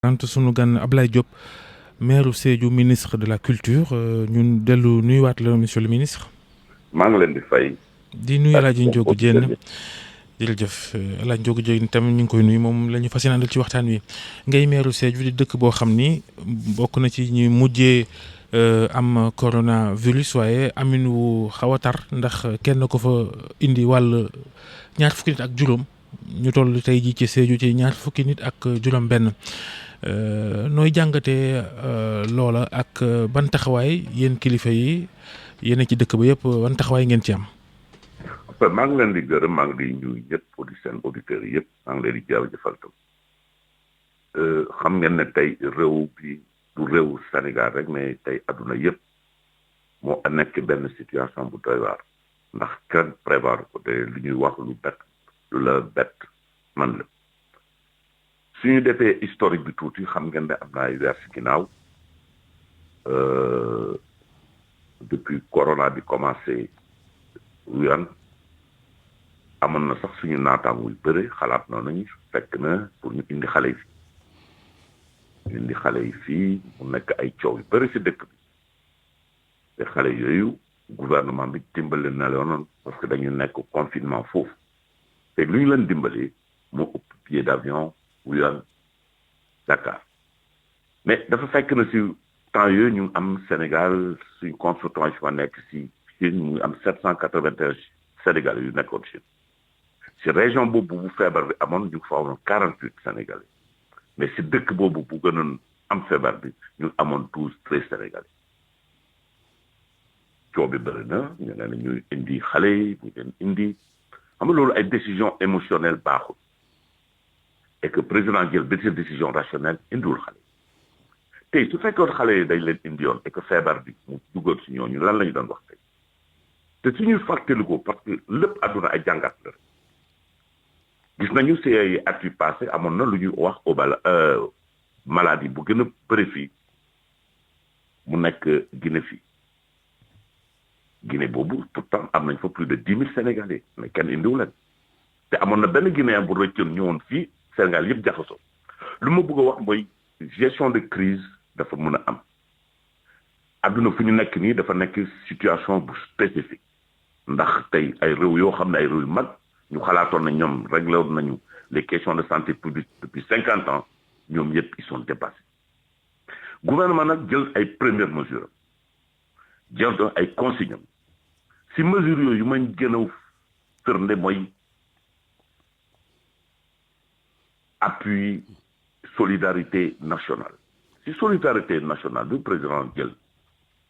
sant sunu gan Ablaye Diop maire Sédhiou ministre de la culture ñun dellu nuyuwaat la monsieur le ministre. maa ngi leen di fay. di nuyu El Hadj Ndiogou Diène jërëjëf El Hadj Ndiogou Diène tam ñu ngi koy nuyu moom la ñu fas yéene àndal ci waxtaan wi ngay maire Sédhiou di dëkk boo xam ni bokk na ci ñi mujjee am coronavirus waaye amin wu xaw a tar ndax kenn ko fa indi wàll ñaar fukki nit ak juróom ñu toll tey jii ci Sédhiou ci ñaar fukki nit ak juróom benn. nooy jàngatee loola ak ban taxawaay yéen kilifa yi yéen ci dëkk ba yëpp ban taxawaay ngeen ci am. maa ngi leen di gërëm maa ngi di nuyu ñëpp di seen auditeurs yëpp maa ngi leen di jaajëfal tam xam ngeen ne tey réew bi du réewu Sénégal rek mais tey adduna yëpp moo nekk benn situation bu doy waar ndax kenn prévoir ko te li ñuy wax lu la bett man la. suñu defee historique bi tuuti xam ngeen ne am na ay weer si ginnaaw depuis corona bi commencé wuyan amoon na sax suñu naataango yu bëri xalaat nañu fekk na pour ñu indi xale yi fii mu nekk ay coow yu bëri si dëkk bi te xale yooyu gouvernement bi dimbali na leen parce que dañu nekk confinement foofu te lu ñu leen dimbali moo ëpp billet d'avion wuyan Dakar mais dafa fekk na si temps yooyu ñu am Sénégal suñ consultant yi fa nekk si Chine ñu am 781 Sénégalais yu nekkoon Chine si région boobu bu feebar bi amoon ñu fa amoon 48 Sénégalais mais si dëkk boobu bu gënoon am feebar bi ñu amoon 13 Sénégalais coow bi bëri na ñu ne ñuy indi xale yi ñu leen indi xam nga loolu ay décision émotionnelle baaxul et que président jël benn décision rationnelle indiwul xale tey su fekkoon xale yi dañ leen indi yoon et que feebar bi mu duggoon si ñooñu lan la ñu doon wax tey te suñuy fàttaliku parce que lépp àdduna ay jàngat la gis nañu si ay at yu passé amoon na lu ñuy wax maladie bu gën a bëri fii mu nekk Guinée fii Guinée boobu pourtant am nañ fa plus de 10 000 Sénégalais mais kenn indiwu leen te amoon na benn Guinéen bu rëccoon ñëwoon fii Sénégal yëpp jaxasoo lu ma bëgg a wax mooy gestion de crise dafa mën a am adduna fu ñu nekk nii dafa nekk situation bu spécifique ndax tey ay réew yoo xam ne ay réew yu mag ñu xalaatoon na ñoom réglé woon nañu les questions de santé publique depuis 50 ans ñoom yëpp ils sont dépassés gouvernement nag jël ay premières mesures jël doon ay consignes si mesures yooyu ma gën a firnde mooy appui solidarité nationale si solidarité nationale du président jël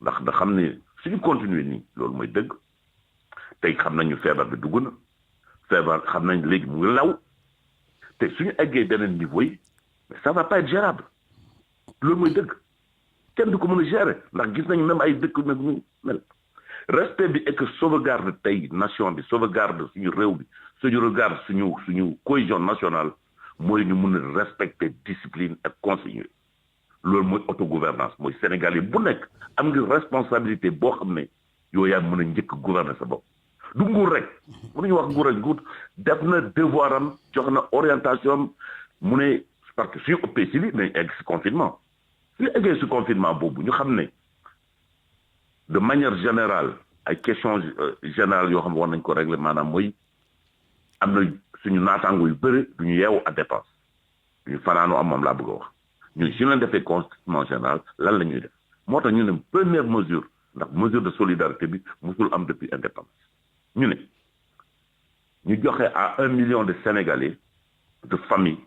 ndax da xam ne suñu continuer nii loolu mooy dëgg tey xam nañu feebar bi dugg na feebar xam nañ léegi mu ngi law te suñu eggee beneen niveau yi mais ça va pas être gérable loolu mooy dëgg kenn du ko mën a gérer ndax gis nañu même ay dëkk nag ñu mel respect bi et que sauvegarde tey nation bi sauvegarde suñu réew bi sauvegarde suñu cohésion nationale mooy ñu mën a respecter discipline ak consigne loolu mooy autogouvernance mooy Sénégal yi bu nekk am nga responsabilité boo xam ne yow yaa mën a njëkk gouverner sa bopp du nguur rek mënuñu wax nguur rek nguur def na devoir am jox na orientation am mu ne parce que suñu ëppee si li nañ egg si confinement suñu eggee si confinement boobu ñu xam ne de manière générale ay questions générales yoo xam ne war nañ ko régler maanaam mooy am na suñu naataango yu bëri du ñu yeewu à dépense du ñu fanaanoo am moom laa bëgg a wax ñun si leen defee confinement général lan la ñuy def moo tax ñu ne première mesure ndax mesure de solidarité bi musul am depuis indépendance ñu ne ñu joxe à 1 million de Sénégalais de famille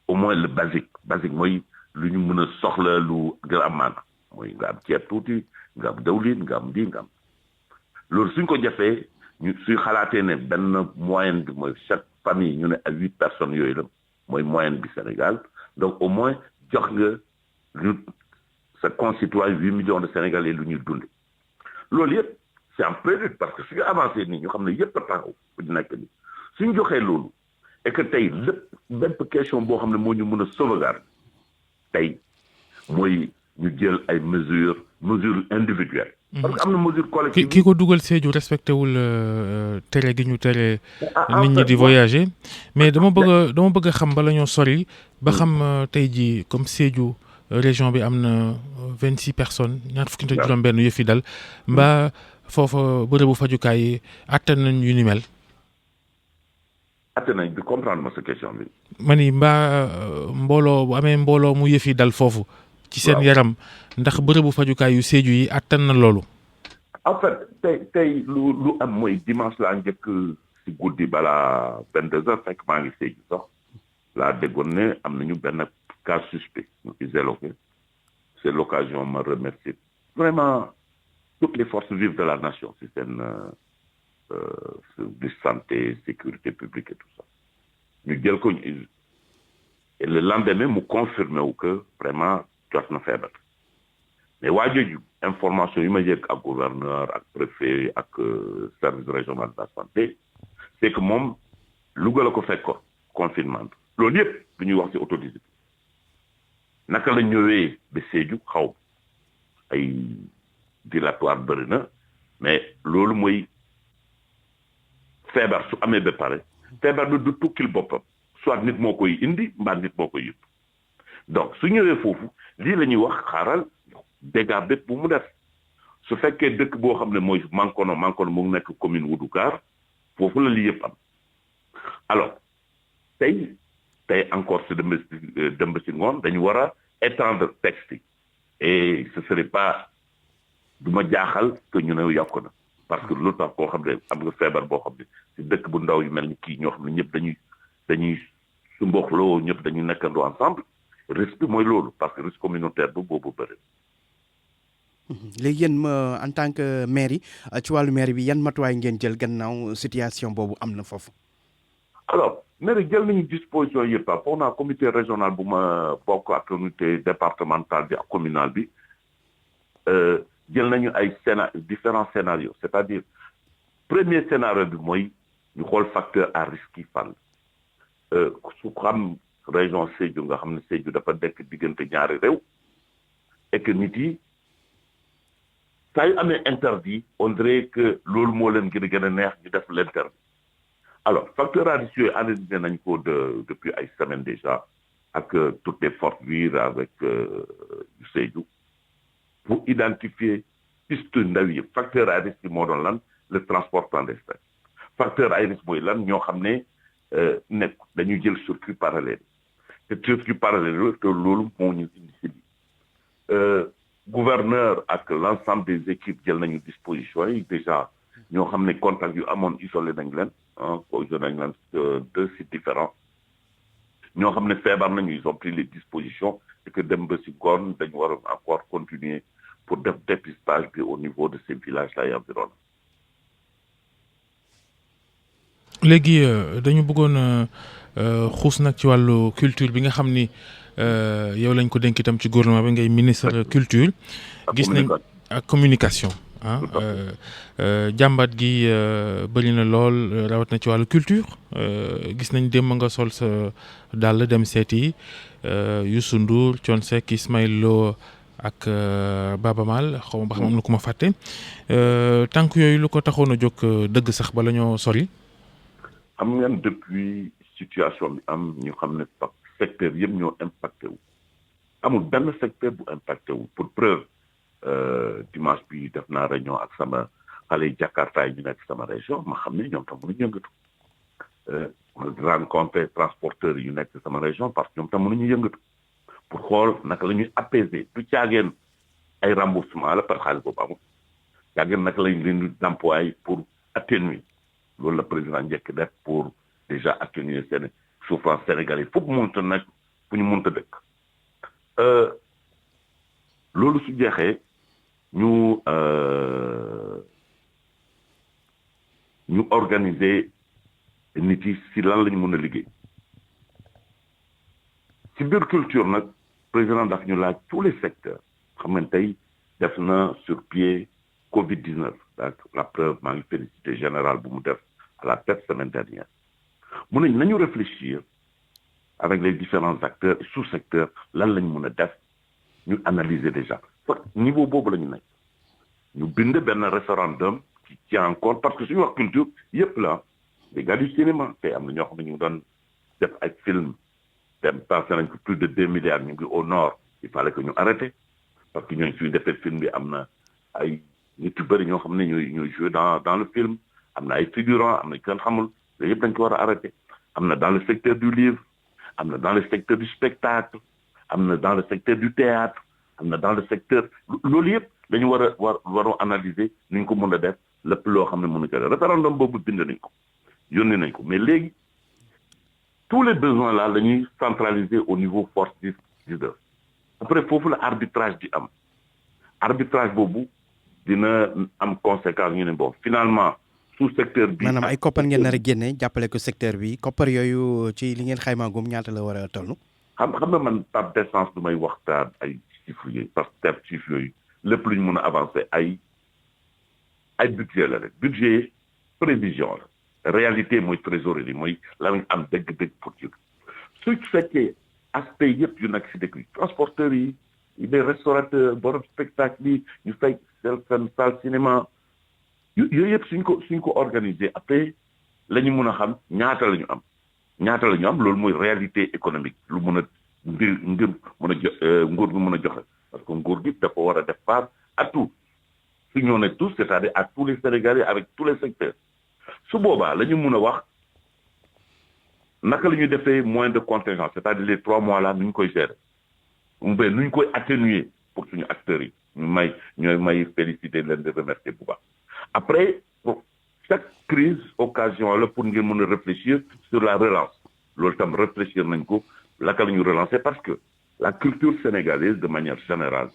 au moins le basique mooy lu ñu mën a soxla lu gën a am maana mooy nga am ceeb tuuti nga am dawlin nga am lii nga am loolu suñ ko jafee ñu suy xalaatee ne benn moyenne bi mooy chaque famille ñu ne à 8 personnes yooyu la mooy moyenne bi Sénégal donc au moins jox nga lu sa concitoyen 8 millions de Sénégalais lu ñuy dunde loolu yëpp c'est en prélude parce que suñu avancé nii ñu xam ne yëpp a taxaw fu ñu nekk nii suñu joxee loolu et que tey lépp bépp question boo xam ne moo ñu mën a sauvegarder tey mooy ñu jël ay mesures individuelles parce que am na mesure collective. ki ko dugal Sédhiou respecté wul tere gi ñu tere nit ñi di voyager mais dama bëgg a xam bala ñoo sori ba xam tey jii comme Sédhiou région bi am na 26 personnes ñaar fukki ak juróom-benn yëf yi dal mbaa foofa bërëbu fajukaay yi attan nañ yu ni mel. attan nañ bi comprendre ma sa question bi. ma ni mbaa mbooloo bu amee mbooloo mu yëf yi dal foofu. ci seen yaram ndax bërëbu fajukaay yu Sédhiou yi attan na loolu. en fait tey lu am mooy dimanche laa njëkk si guddi balaa 22h fekk maa ngi Sédhiou sax laa déggoon ne am nañu benn cas suspect ñu isolé. C'est l'occasion de me remercier vraiment toutes les forces vives de la nation, système de santé, sécurité publique et tout ça. Nous disons et le lendemain, nous confirmons que vraiment, tu as fait. Mais il information immédiate à gouverneur, à préfet, à service régional de la santé, c'est que moi, Louga a fait confinement. Le lieu, nous avons autorisé. Naka la ñëwee ba Sédhiou xaw ay dilatoire bëri na mais loolu mooy feebar su amee ba pare feebar bi du tukkil boppam soit nit moo koy indi mbaa nit moo koy yëpp donc su ñëwee foofu lii la ñuy wax xaaral dégâts bépp bu mu def su fekkee dëkk boo xam ne mooy Mankono mu nekk commune Oudoukar foofu la lii yëpp am alors tey encore si dëmb si ngoon dañu war a étendre texte et ce serait pas du ma jaaxal que ñu ne yokk na parce que lu tax koo xam ne am nga feebar boo xam ne si dëkk bu ndaw yu mel ni kii ñoo xam ne ñëpp dañuy su mboxloo ñëpp dañuy nekkandoo ensemble risque bi mooy loolu parce que risque communautaire bu boobu bëri. léegi yéen en tant que maire yi ci wàllu maire bi yan matuwaay ngeen jël gannaaw situation boobu am na foofu. alors maire jël nañu disposition yëpp foog naa comité régional bu ma bokk ak comité départemental bi ak communal bi jël nañu ay différents scénarios c'est-à-dire premier scénario bi mooy ñu xool facteur à risque yi fan su xam région Sédhiou nga xam ne Sédhiou dafa dekk diggante ñaari réew et que nit yi saa yu amee interdit on dirait que loolu moo leen gën a neex ñu def l'interdit. Alors, facteur à risque, analysé depuis une semaine déjà, avec toutes les forces vives, avec Sédhiou, pour identifier piste ndawi facteur à risque le transport clandestin. Facteur à risque mooy lan ñoo xam ne nekk dañuy jël circuit parallèle te circuit parallèle te loolu moo ñu indi si bi gouverneur ak l'ensemble des équipes jël nañu disposition yi déjà ñoo xam ne contact yu amoon isolé nañ leen isolé nañ leen deux sites différents ñoo xam ne feebar nañu ils ont pris les dispositions et que dem ba si ngoon dañu war a encore continuer pour def dépistage bi au niveau de ces villages là et environ. léegi dañu bëggoon xuus nag ci wàllu culture bi nga xam ni yow lañ ko dénk itam ci gouvernement bi ngay ministre culture. gis nañ ak communication. jàmbat gi bëri na lool rawat na ci wàllu culture gis nañ démb nga sol sa dàll dem seeti Youssou Ndour Thione Seck Ismaël Lo ak Baba Maal xaw ma ba xam am na ku ma fàtte tànk yooyu lu ko taxoon a jóg dëgg sax bala ñoo sori. xam ngeen depuis situation bi am ñu xam ne secteur yëpp ñoo impacté wu amul benn secteur bu impacté wu pour preuve dimanche bi def naa réunion ak sama xale yi Jakarta yi ñu nekk sama région ma xam ne ñoom tam mënuñu yëngatu rencontré transporteurs yi ñu nekk sama région parce que ñoom tam mënuñu yëngatu pour xool naka la ñuy apaiser du caageen ay remboursement la par xaalis boobu amul caageen naka lañ leen di d'emploi pour atténuer loolu la président njëkk def pour déjà atténuer seen souffrance sénégalais foofu mënta nag fu ñu mënta dëkk loolu su jeexee ñu organiser nit yi si lan lañu mën a liggéey si biir culture nag président daf ñu laaj tous les secteurs xam nga tey def na sur pied Covid-19 donc la preuve maa ngi félicité général bu mu def à la tête semaine dernière mu ne nañu réfléchir avec les différents acteurs et sous-secteurs lan lañu mën a def ñu analyser déjà niveau boobu la ñu nekk ñu bind benn référendum qui tient encore parce que suñu wax culture yëpp la les gars du cinéma te am na ñoo xam ne ñu ngi doon def ay film te passé nañ ko plus de 2 milliards ñu ngi au nord il fallait que ñu arrêté parce que ñooñu suñu defee film bi am na ay nit yu bëri ñoo xam ne ñooy joué dans le film am na ay figurants am na kenn xamul yooyu yëpp dañ ko war a arrêté am na dans le secteur du livre am na dans le secteur du spectacle am na dans le secteur du théâtre am na dans le secteur loolu yëpp dañu war a analyser ni ñu ko mën a def lépp loo xam ne mënu ko def référendum boobu bind nañ ko yónni nañ ko mais léegi tous les besoins là la ñuy centraliser au niveau force 19 après foofu la arbitrage di am arbitrage boobu dina am conséquence ñu ne bon finalement sous secteur bi. maanaam ay koppar ngeen nar a génne jàppale ko secteur bi koppar yooyu ci li ngeen xaymaa gum ñaata la war a toll. xam nga man par décence du may waxtaan ay chiffres yooyu parce que chiffres yooyu lépp lu ñu mën a avancer ay budget la rek budget prévision la réalité mooy trésorerie mooy la nga am dëgg-dëgg pour ci su fekkee aspect yëpp yu nekk si dëkk yi transporteurs yi les restaurateurs borom spectacle yi ñu fay seen salle cinéma yooyu yëpp suñ ko organiser après la ñu mën a xam ñaata la ñu am loolu mooy réalité économique lu mën a ngir mën a jox nguur gi mën a joxe parce que nguur gi dafa war a def part à tout su ñoo ne tous c'est-à-dire à tous les Sénégalais avec tous les secteurs su boobaa la ñu mën a wax naka la ñuy defee moyen de contingence c'est-à-dire les 3 mois là nu ñu koy gérer nu ñu koy atténuer pour suñu acteurs yi ñooy may féliciter leen de remercier bu baax après chaque crise occasion la pour ngeen mën a réfléchir sur la relance loolu tam réfléchir nañ ko laka la ñu relancer parce que la culture sénégalaise de manière générale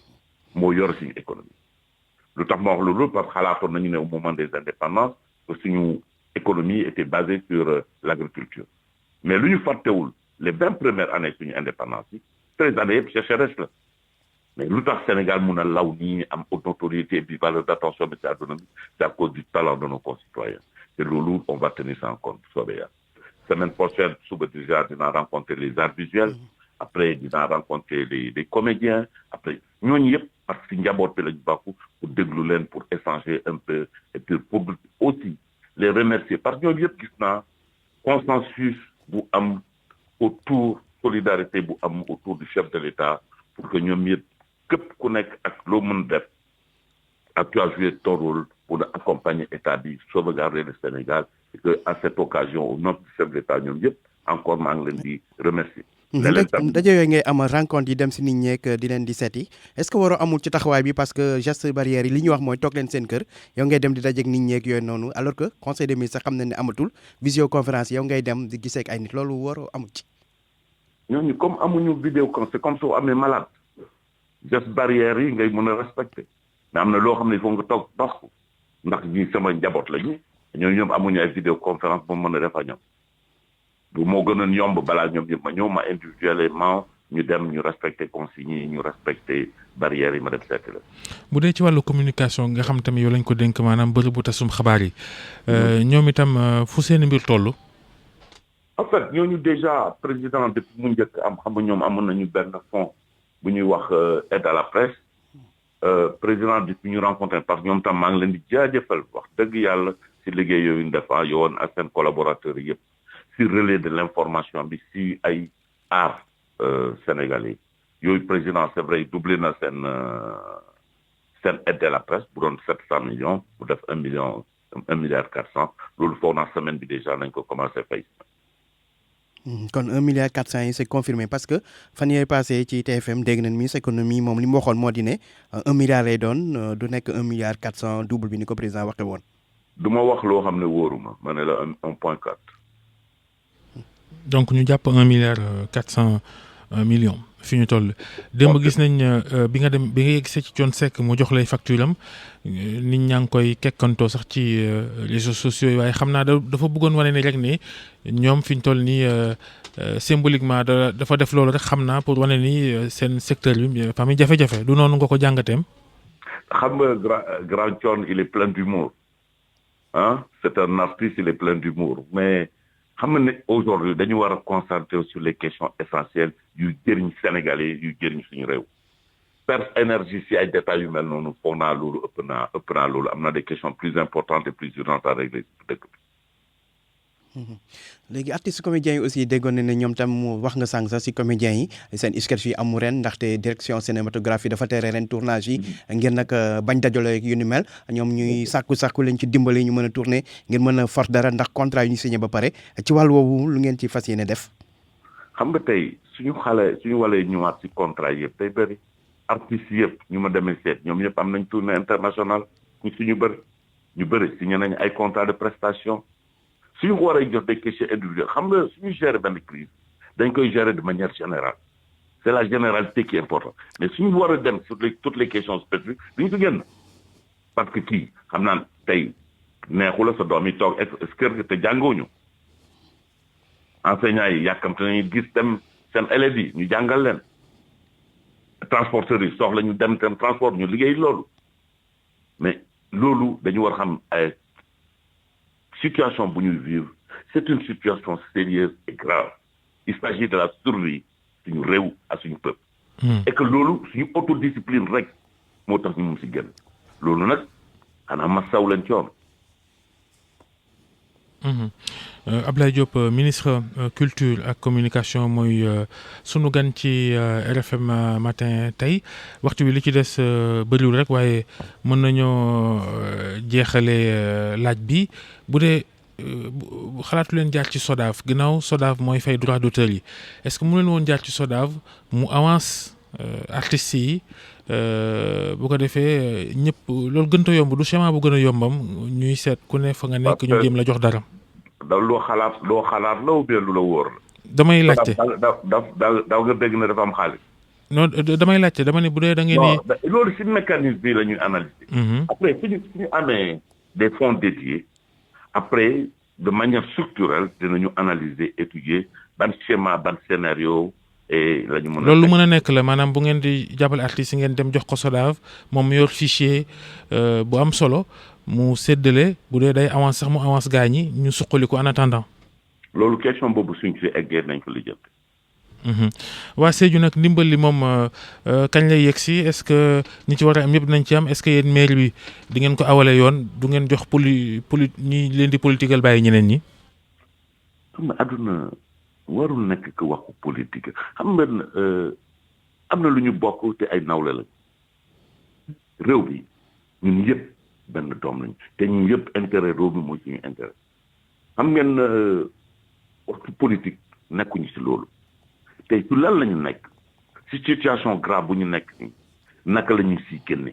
moo yor suñu économie lu tax ma wax loolu parce que xalaatoon nañu ne au moment des indépendances que suñu économie était basée sur l'agriculture mais lu ñu fàttewul les 20 premières années suñu indépendance yi 13 années yëpp sécheresse la mais lu tax Sénégal mun a law nii am notoriété et puis valeur d'attention bi ci àdduna bi c'est à cause du talent de nos concitoyens te loolu on va tenir ça en compte soobee yàlla semaine prochaine suba déjà dinaa rencontrer les arts visuels après dinaa rencontrer les comédiens après ñooñu yëpp parce que njaboot bi lañu bàkku pour déglu leen pour échanger un peu et puis pour aussi les remercier parce que ñooñu yëpp gis naa consensus bu am autour solidarité bu am autour du chef de l'État pour que ñoom yëpp képp ku nekk ak loo mën def ak tu as joué ton rôle pour accompagner état bi sauvegarder le Sénégal et que à cette occasion au nom du chef de l'État ñoom yëpp encore maa ngi leen di remercier. daje yooyu ngay am rencontre yi dem si nit ñeek di leen di seeti est-ce que waroo amul ci taxawaay bi parce que geste barrière yi li ñuy wax mooy toog leen seen kër yow ngay dem di dajeek nit ñeek yooyu noonu alors que conseil des ministres xam na ne amatul visioconférence yow ngay dem di gisee ak ay nit loolu waroo amul ci. ñooñu comme amuñu vidéoconférence c'est comme soo amee malade geste barrière yi ngay mën a respecter mais am na loo xam ne il faut nga toog dox ko ndax ñi sama njaboot lañu ñoom amuñu ay vidéoconférence ba mën a def ak ñoom. du moo gënoon yomb balaa ñoom ñëpp ma ñëw ma individuellement ñu dem ñu respecter consignes yi ñu respecter barrières yi ma def seeti la. bu dee ci wàllu communication nga xam tamit yow lañ ko dénk maanaam bërëbu tasum xabaar yi ñoom itam fu seen mbir toll. en fait ñooñu déjà président depuis mu njëkk am xam nga ñoom amoon nañu benn fonds bu ñuy wax aide à la presse président depuis ñu rencontré parce que ñoom tam maa ngi leen di jaajëfal wax dëgg yàlla si liggéey yooyu ñu def yowoon ak seen collaborateurs yëpp. si relais de l'information bi si ay art sénégalais yooyu président c'est vrai doublé na seen aide à la presse bu doon 700 millions bu def 1 milliard 400 loolu foog naa semaine bi déjà nañ ko commencé fay. kon 1 milliard 400 yi c'est confirmé parce que fan yee passé ci TFM dégg nañ ministre économie moom li mu waxoon moo di ne 1 milliard lay doon du nekk 1 milliard 400 double bi ni ko président waxee woon. du ma wax loo xam ne wóoruma ma ne la 1.4. donc ñu jàpp 1 milliard 400 millions fi ñu toll. démb gis nañ bi nga yegg ci Thione Seck mu jox lay facture am nit ñaa ngi koy kekkantoo sax ci réseaux sociaux yi waaye xam naa dafa bëggoon wane ne rek ne ñoom fi ñu toll nii symboliquement dafa def loolu rek xam naa pour wane ni seen secteur bi dafa am jafe-jafe du noonu nga ko jàngateem. xam nga grand Thione il est plein d'humour ah c'est un artiste il est plein d'humour mais. xam nga ne aujourd'hui dañu war a concentrer sur les questions essentielles yu jëriñ Sénégalais yu jëriñ suñu réew perte énergie si ay détails yu mel noonu foog naa loolu ëpp naa loolu am na des questions plus importantes et plus urgentes à régler dëkk bi. léegi artistes comédiens yi aussi déggoon na ne ñoom tam wax nga sànq sax si comédiens yi seen sketch yi amu ren ndaxte direction cinématographie dafa tere ren tournage yi ngir nag bañ dajale yu ni mel ñoom ñuy sàkku leen ci dimbali ñu mën a tourner ngir mën a for dara ndax contrat yu ñu signé ba pare ci wàll woowu lu ngeen ci fas yéene def. xam nga tey suñu walee ñëwaat si contrat yëpp tey bëri artistes yëpp ñu ma demee seet ñoom ñëpp am nañ tournée internationale ñu bëri signé nañ ay contrat de prestation. suñu ko war a jox des questions individuelles xam nga suñu gérer benn crise dañ koy gérer de manière générale c'est la généralité qui est importante mais suñu war a dem sur toutes les questions spécifiques duñu ko génn parce que kii xam naa tey neexu la sa doom yi toog kër te jàngooñu enseignants yi yàkkamte nañu gis dem seen élèves yi ñu jàngal leen transporteurs yi soxla ñu dem transport ñu liggéey loolu mais loolu dañu war xam ay situation bu ñuy vivre c'est une situation sérieuse et grave il s'agit de la survie suñu réew ak suñu peuple et que loolu suñu autodiscipline rek moo tax ñu mun si génn loolu nag xanaa ma saw leen coon. Ablaye Diop ministre culture ak communication mooy sunu gan ci RFM matin tey waxtu bi li ci des bëriwul rek waaye mën nañoo jeexale laaj bi bu dee xalaatu leen jaar ci SODAV ginnaaw SODAV mooy fay droit d'auteur yi est-ce que mu leen woon jaar ci SODAV mu avance artistes yi bu ko defee ñëpp loolu gën a yomb du schéma bu gën a yombam ñuy seet ku ne fa nga nekk ñu jéem la jox dara. loo xalaat la ou bien lu la wóor la. damay laajte daaw nga dégg ne dafa am xaalis. non damay laajte dama ne bu dee da ngeen ni. loolu si mécanisme bi la ñuy analyser. après suñu amee des fonds dédiés après de manière structurelle dinañu analyser étudier ban schéma ban scénario et la ñu mën a. loolu lu mën a nekk la maanaam bu ngeen di jàppale artistes yi ngeen dem jox ko SODAV moom mu yor fichier bu am solo. mu séddale bu dee day avance sax mu avance gaa ñi ñu suqali ko en attendant. loolu question boobu suñ ci eggee nañ ko lijjanti. waa Sédhiou nag ndimbal li moom kañ lay yegg si est-ce que ñi ci war a am ñëpp nañ ci am est-ce que yéen maire bi di ngeen ko awale yoon du ngeen jox ñi leen di politiqueal bàyyi ñeneen ñi. xam nga àdduna warul nekk ko waxu politique xam nga am na lu ñu bokk te ay nawle la réew bi ñun yëpp. benn doom lañu te ñun yëpp intérêt réew mi mooy suñu intérêt xam ngeen waxtu politique nekkuñu ci loolu tey su lan la ñu nekk ci situation grave bu ñu nekk nii naka la ñu siy génne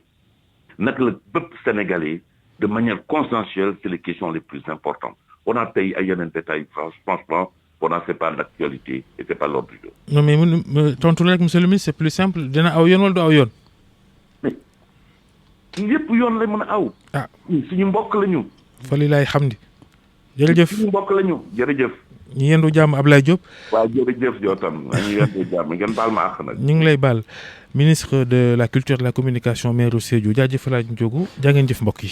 naka la bépp Sénégalais de manière consensuelle c'est les questions les plus importantes on a tey ay yeneen détails franchement on a c'est pas d'actualité et c'est pas l'ordre du jour. non mais tontu rek monsieur le ministre c'est plus simple dina aw yoon wala du aw yoon. yëpp yoon la mën a aw. suñu mbokk la ñu. fali laay xam ni. jërëjëf suñu mbokk la ñu jërëjëf. ñu yendu jàmm Ablaye Diop. waaw jërëjëf yow tam ñu yendu jàmm ngeen baal ma àq nag. ñu ngi lay baal ministre de la culture et de la communication maire Sédhiou jaajëfalaat Ndiogou jaa ngeen jëf mbokk yi.